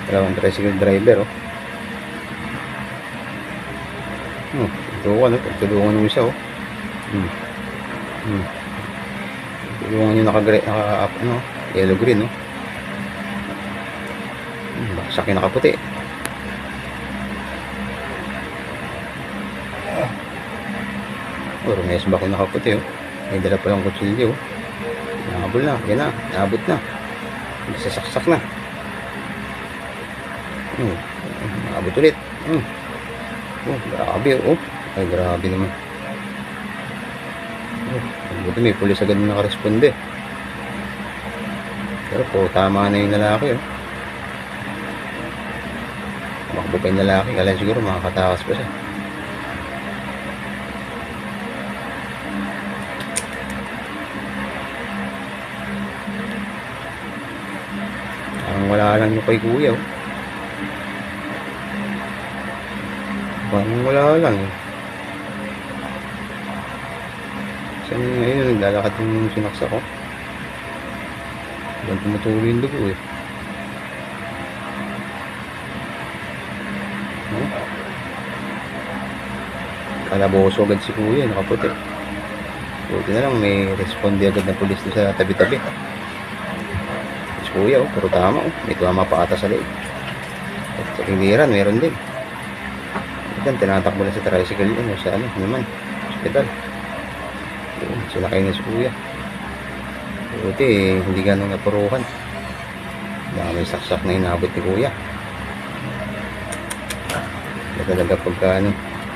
Dalawang tricycle driver, oh. Tulungan mo siya, oh. Tulungan yung yellow green, oh. Baksak yung nakaputi. Rumes bak yung nakaputi, oh. May dala palang kutsilyo, oh. Nahabol na, yan na, naabot na. Sasaksak na. Naabot ulit. Grabe, oh. Ay, grabe naman. Buti may pulis agad na nakaresponde. Pero po, tama na yung lalaki, oh. Makbo pa yung lalaki. Kala siguro makakatakas pa siya. Parang wala lang yung kay kuya, oh. Parang wala lang, eh. Saan yun ngayon? Naglalakad yung sinaksa ko. Walang tumutuloy yung dugo, eh. Kalaboso agad si kuya, nakaputi. Buti na lang may responde agad na pulis sa tabi-tabi. Si kuya, oh, pero tama, oh. May tama pa ata sa leeg. At sa kiliran, meron din. Yan, tinatakbo na sa tricycle yun, sa naman, hospital. Sinakay na si kuya. Buti, hindi ganun napuruhan. May saksak na inabot ni kuya. Talaga pagka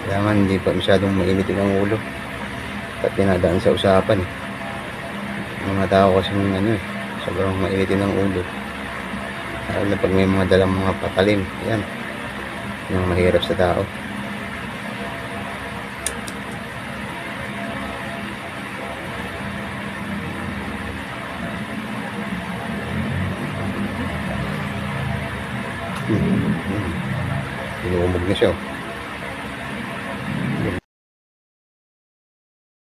kailangan hindi pa masyadong mainitin ang ulo at tinadaan sa usapan, eh. Mga tao kasi sobrang mainitin ang ulo, lalo na pag may mga dalang mga patalim. Yan yung mahirap sa tao. Inuumog na siya, oh.